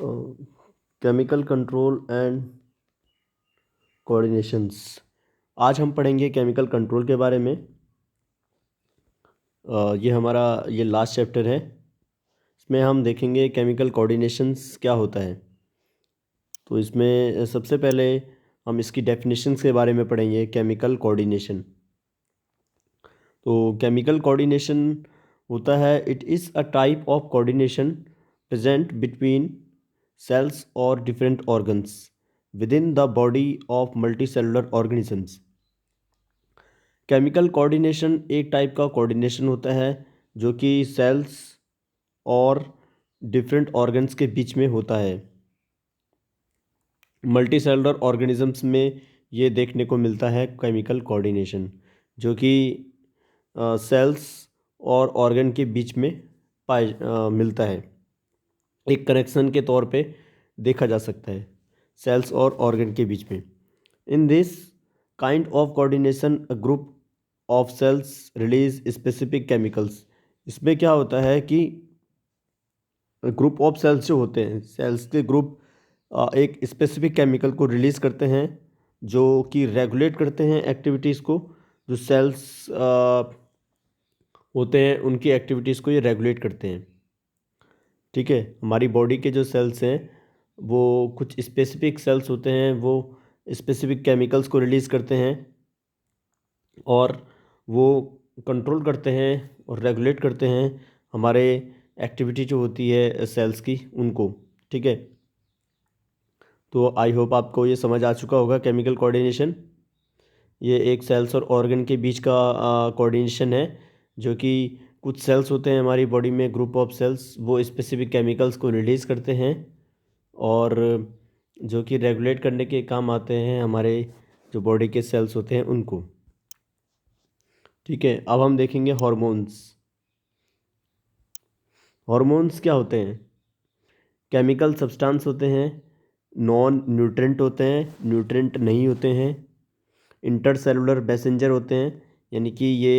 Chemical control and coordinations. आज हम पढ़ेंगे केमिकल कंट्रोल के बारे में। ये हमारा लास्ट चैप्टर है। इसमें हम देखेंगे केमिकल कोऑर्डिनेशंस क्या होता है। तो इसमें सबसे पहले हम इसकी डेफिनेशंस के बारे में पढ़ेंगे। केमिकल कोऑर्डिनेशन, तो केमिकल कोऑर्डिनेशन होता है, it is a type of coordination present between cells or different organs within the body of multicellular organisms। Chemical coordination एक टाइप का कोऑर्डिनेशन होता है जो कि सेल्स और डिफरेंट ऑर्गन्स के बीच में होता है। मल्टीसेलुलर ऑर्गेनिजम्स में ये देखने को मिलता है केमिकल कोऑर्डिनेशन, जो कि सेल्स और ऑर्गन के बीच में मिलता है। एक कनेक्शन के तौर पे देखा जा सकता है सेल्स और ऑर्गन के बीच में। In this kind of coordination a group of cells release specific chemicals. इसमें क्या होता है कि ग्रुप ऑफ सेल्स जो होते हैं, सेल्स के ग्रुप एक स्पेसिफिक केमिकल को रिलीज़ करते हैं जो कि रेगुलेट करते हैं एक्टिविटीज़ को। जो सेल्स होते हैं उनकी एक्टिविटीज़ को ये रेगुलेट करते हैं। ठीक है, हमारी बॉडी के जो सेल्स हैं वो कुछ स्पेसिफिक सेल्स होते हैं, वो स्पेसिफिक केमिकल्स को रिलीज़ करते हैं और वो कंट्रोल करते हैं और रेगुलेट करते हैं हमारे एक्टिविटी जो होती है सेल्स की, उनको। ठीक है, तो आई होप आपको ये समझ आ चुका होगा केमिकल कोऑर्डिनेशन। ये एक सेल्स और ऑर्गन के बीच का कोऑर्डिनेशन है, जो कि कुछ सेल्स होते हैं हमारी बॉडी में, ग्रुप ऑफ सेल्स, वो स्पेसिफिक केमिकल्स को रिलीज़ करते हैं और जो कि रेगुलेट करने के काम आते हैं हमारे जो बॉडी के सेल्स होते हैं उनको। ठीक है, अब हम देखेंगे हार्मोन्स। हार्मोन्स क्या होते हैं? केमिकल सब्सटेंस होते हैं, नॉन न्यूट्रेंट होते हैं, न्यूट्रेंट नहीं होते हैं, इंटरसेलुलर मैसेंजर होते हैं, यानी कि ये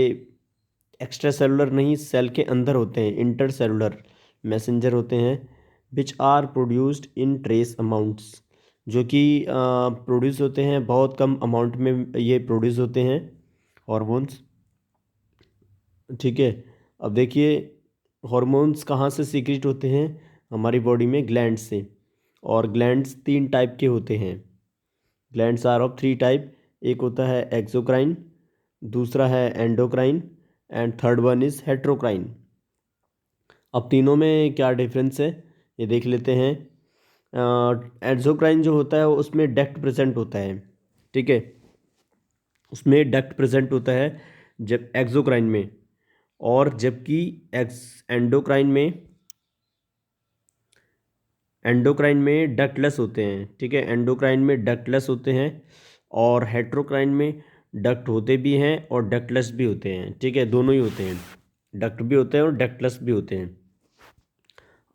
एक्स्ट्रा सेलुलर नहीं, सेल के अंदर होते हैं, इंटरसेलुलर मैसेंजर होते हैं, which are produced in trace amounts, जो कि प्रोड्यूस होते हैं बहुत कम अमाउंट में, ये प्रोड्यूस होते हैं हार्मोन्स। ठीक है, अब देखिए हार्मोन्स कहाँ से सीक्रेट होते हैं हमारी बॉडी में? ग्लैंड से। और ग्लैंड्स 3 टाइप के होते हैं। Glands are of 3 type. एक होता है एक्सोक्राइन, दूसरा है endocrine and third one is heterocrine. अब तीनों में क्या डिफरेंस है ये देख लेते हैं। एक्सोक्राइन जो होता है उसमें डक्ट प्रेजेंट होता है। ठीक है, उसमें डक्ट प्रेजेंट होता है जब एक्सोक्राइन में, और जबकि एंडोक्राइन में डक्टलेस होते हैं। ठीक है, एंडोक्राइन में डक्टलेस होते हैं और हेट्रोक्राइन में डक्ट होते भी हैं और डक्टलेस भी होते हैं। ठीक है, दोनों ही होते हैं, डक्ट भी होते हैं और डक्टलेस भी होते हैं।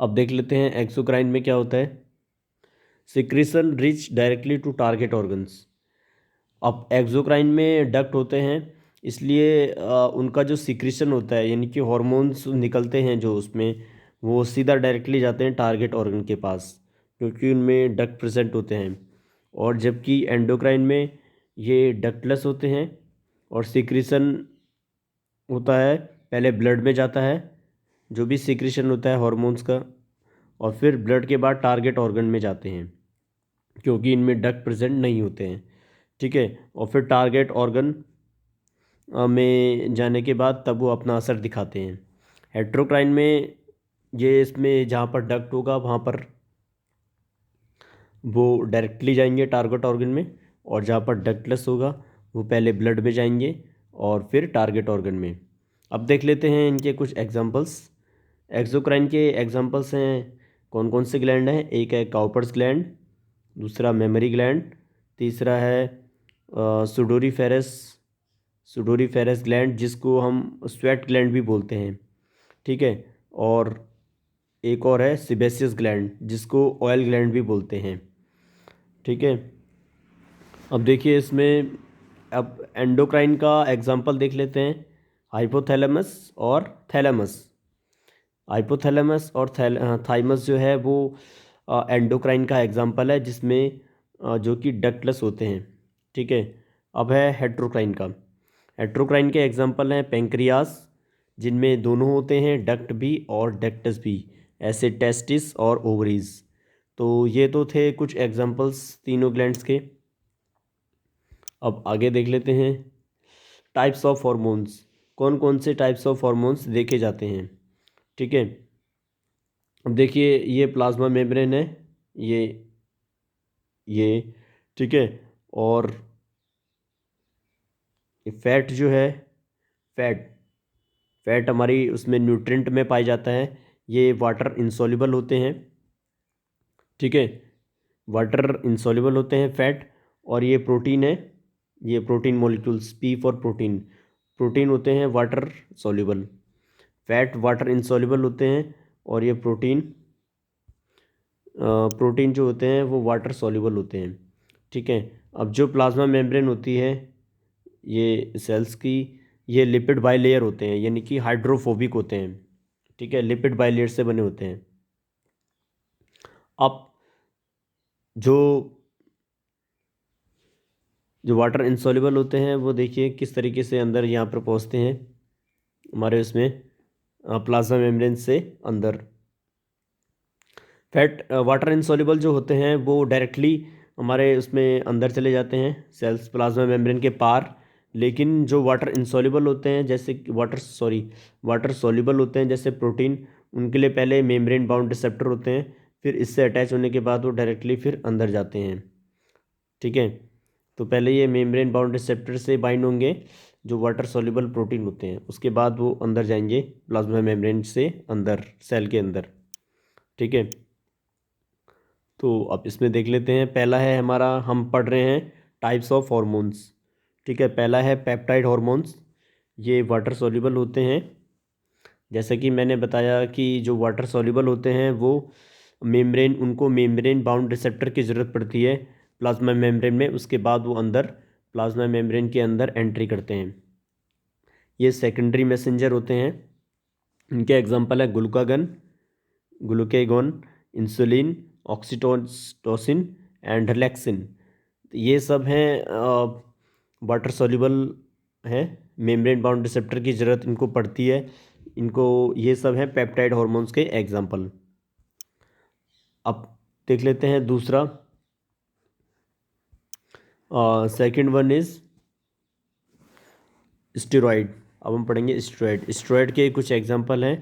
अब देख लेते हैं एक्सोक्राइन में क्या होता है। Secretion reach directly to target organs. अब एक्सोक्राइन में डक्ट होते हैं, इसलिए उनका जो सिक्रीशन होता है, यानी कि हॉर्मोन्स निकलते हैं जो उसमें, वो सीधा डायरेक्टली जाते हैं टारगेट ऑर्गन के पास, क्योंकि उनमें डक्ट प्रेजेंट होते हैं। और जबकि एंडोक्राइन में ये डक्टलेस होते हैं और सिक्रीशन होता है, पहले ब्लड में जाता है जो भी सिक्रीशन होता है हॉर्मोन्स का, और फिर ब्लड के बाद टारगेट ऑर्गन में जाते हैं, क्योंकि इनमें डक्ट प्रेजेंट नहीं होते हैं। ठीक है, और फिर टारगेट ऑर्गन में जाने के बाद तब वो अपना असर दिखाते हैं। हेट्रोक्राइन में ये इसमें जहाँ पर डक्ट होगा वहाँ पर वो डायरेक्टली जाएंगे टारगेट ऑर्गन में, और जहाँ पर डक्टलेस होगा वो पहले ब्लड में जाएंगे और फिर टारगेट ऑर्गन में। अब देख लेते हैं इनके कुछ एग्जांपल्स। एक्सोक्राइन के एग्जांपल्स हैं, कौन कौन से ग्लैंड हैं? एक है काउपर्स ग्लैंड, दूसरा मेमरी ग्लैंड, तीसरा है सुडोरीफेरस ग्लैंड, जिसको हम स्वेट ग्लैंड भी बोलते हैं। ठीक है, और एक और है सिबेसियस ग्लैंड, जिसको ऑयल ग्लैंड भी बोलते हैं। ठीक है, अब देखिए इसमें, अब एंडोक्राइन का एग्जांपल देख लेते हैं, हाइपोथैलेमस और थैलेमस। हाइपोथैलेमस और थाइमस जो है वो एंडोक्राइन का एग्जाम्पल है जिसमें जो कि डक्टलेस होते हैं, ठीक है। अब है हेट्रोक्राइन का। हेट्रोक्राइन के एग्जाम्पल हैं पेंक्रियास, जिनमें दोनों होते हैं, डक्ट भी और डक्टस भी, ऐसे टेस्टिस और ओवरीज। तो ये तो थे कुछ एग्जाम्पल्स तीनों ग्लैंड्स के। अब आगे देख लेते हैं टाइप्स ऑफ हार्मोन्स, कौन कौन से टाइप्स ऑफ हार्मोन्स देखे जाते हैं, ठीक है। अब देखिए ये प्लाज्मा मेम्ब्रेन है, ये ये ठीक है। और फैट जो है, फैट फैट हमारी उसमें न्यूट्रिएंट में पाया जाता है, ये वाटर इंसॉल्युबल होते हैं, ठीक है। वाटर इंसॉल्युबल होते हैं फैट। और ये प्रोटीन है, ये protein molecules, P for protein, protein होते हैं water soluble. Fat water insoluble होते हैं और ये प्रोटीन जो होते हैं वो वाटर सॉल्युबल होते हैं, ठीक है। अब जो प्लाज्मा मेम्ब्रेन होती है ये सेल्स की, ये लिपिड बाइलेयर होते हैं, यानी कि हाइड्रोफोबिक होते हैं, ठीक है, लिपिड बाइलेयर से बने होते हैं। अब जो जो वाटर इंसॉल्युबल होते हैं वो देखिए किस तरीके से अंदर यहाँ पर पहुँचते हैं हमारे उसमें प्लाज्मा मेम्ब्रेन से अंदर। फैट वाटर इंसॉल्युबल जो होते हैं वो डायरेक्टली हमारे उसमें अंदर चले जाते हैं सेल्स प्लाज्मा मेम्ब्रेन के पार। लेकिन जो वाटर इंसॉल्युबल होते हैं जैसे वाटर सॉल्युबल होते हैं जैसे प्रोटीन, उनके लिए पहले मेम्ब्रेन बाउंड रिसेप्टर होते हैं, फिर इससे अटैच होने के बाद वो डायरेक्टली फिर अंदर जाते हैं, ठीक है। तो पहले ये मेम्ब्रेन बाउंड रिसेप्टर से बाइंड होंगे जो वाटर सॉल्युबल प्रोटीन होते हैं, उसके बाद वो अंदर जाएंगे प्लाज्मा मेम्ब्रेन से अंदर सेल के अंदर, ठीक है। तो अब इसमें देख लेते हैं, पहला है हमारा, हम पढ़ रहे हैं टाइप्स ऑफ हॉर्मोन्स, ठीक है। पहला है पेप्टाइड हॉर्मोन्स, ये वाटर सॉल्युबल होते हैं। जैसा कि मैंने बताया कि जो वाटर सॉल्युबल होते हैं वो उनको मेम्ब्रेन बाउंड रिसेप्टर की ज़रूरत पड़ती है प्लाज्मा मेम्ब्रेन में, उसके बाद वो अंदर प्लाज्मा मेम्ब्रेन के अंदर एंट्री करते हैं। ये सेकेंडरी मैसेंजर होते हैं, इनके एग्जांपल है glucagon, insulin, oxytocin and relaxin. ये सब हैं वाटर सॉल्युबल हैं, मेम्ब्रेन बाउंड रिसेप्टर की ज़रूरत इनको पड़ती है इनको। ये सब हैं पेप्टाइड हार्मोन्स के एग्जांपल। अब देख लेते हैं दूसरा, सेकंड वन इज स्टेरॉइड। अब हम पढ़ेंगे स्टेरॉइड। स्टेरॉइड के कुछ एग्जांपल हैं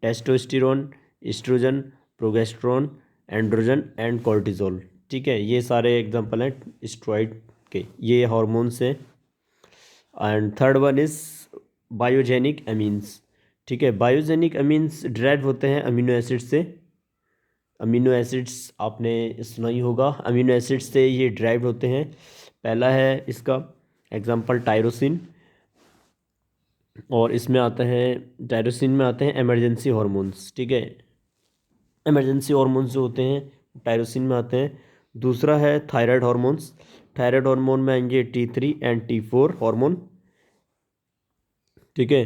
testosterone, estrogen, progesterone, androgen and cortisol, ठीक है। ये सारे एग्जांपल हैं स्टेरॉइड के, ये हार्मोन्स हैं। And third one is biogenic amines, ठीक है। बायोजेनिक अमीन्स ड्राइव होते हैं अमीनो एसिड से। अमीनो एसिड्स आपने सुना ही होगा, अमीनो एसिड्स से ये ड्राइव होते हैं। पहला है इसका एग्जांपल टायरोसिन, और इसमें आता है, टायरोसिन में आते हैं इमरजेंसी हार्मोन्स, ठीक है। इमरजेंसी हार्मोन्स जो होते हैं टायरोसिन में आते हैं। दूसरा है थायराइड हार्मोन्स, थायराइड हार्मोन में आएंगे T3 एंड T4 हार्मोन, ठीक है।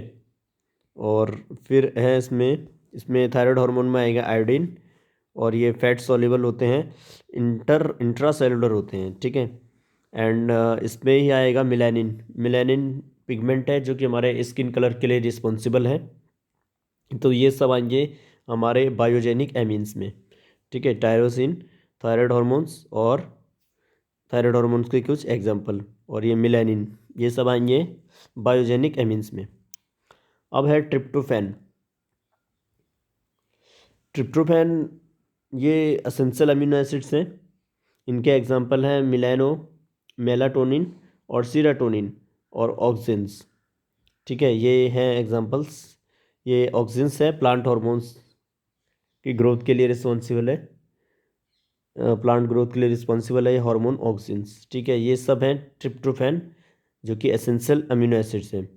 और फिर है इसमें इसमें थायराइड हार्मोन में आएगा आयोडीन, और ये फैट सॉल्युबल होते हैं, इंट्रा सेलुलर होते हैं, ठीक है। एंड इसमें ही आएगा मिलानिन। मिलानिन पिगमेंट है जो कि हमारे स्किन कलर के लिए रिस्पॉन्सिबल है। तो ये सब आएंगे हमारे बायोजेनिक एमीन्स में, ठीक है। टायरोसिन, थायराइड हार्मोन्स और थायराइड हार्मोन्स के कुछ एग्जांपल, और ये मिलानिन, ये सब आएंगे बायोजेनिक एमीन्स में। अब है ट्रिप्टोफैन। ट्रिप्टोफैन ये एसेंशियल अमीनो एसिड्स हैं, इनके एग्जांपल हैं मेलाटोनिन और सीरोटोनिन और ऑक्सिन्स, ठीक है। ये हैं एग्जांपल्स। ये ऑक्सिन्स है प्लांट हार्मोन्स की ग्रोथ के लिए रिस्पॉन्सिबल है, प्लांट ग्रोथ के लिए रिस्पॉन्सिबल है ये हार्मोन ऑक्सिन्स, ठीक है। ये सब हैं ट्रिप्टोफैन जो कि एसेंशियल अमीनो एसिड्स हैं।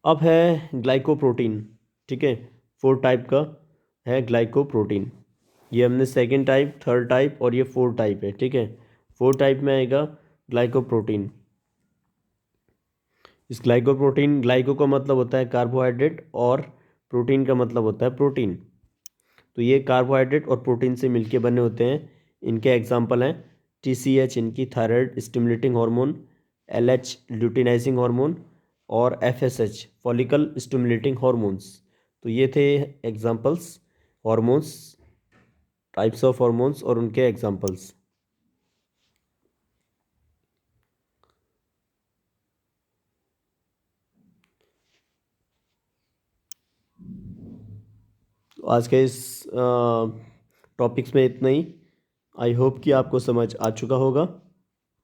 अब है ग्लाइकोप्रोटीन, ठीक है। 4 टाइप का है ग्लाइकोप्रोटीन, ये हमने सेकंड टाइप, थर्ड टाइप और ये 4 टाइप है, ठीक है। 4 टाइप में आएगा ग्लाइकोप्रोटीन। इस ग्लाइको का मतलब होता है कार्बोहाइड्रेट और प्रोटीन का मतलब होता है प्रोटीन। तो ये कार्बोहाइड्रेट और प्रोटीन से मिलके बने होते हैं। इनके एग्जांपल हैं TCH, इनकी thyroid stimulating hormone, LH luteinizing hormone, और FSH फॉलिकल स्टिमुलेटिंग हार्मोन्स। तो ये थे examples, hormones, types of hormones और उनके एग्जांपल्स। तो आज के इस टॉपिक्स में इतना ही। आई होप कि आपको समझ आ चुका होगा।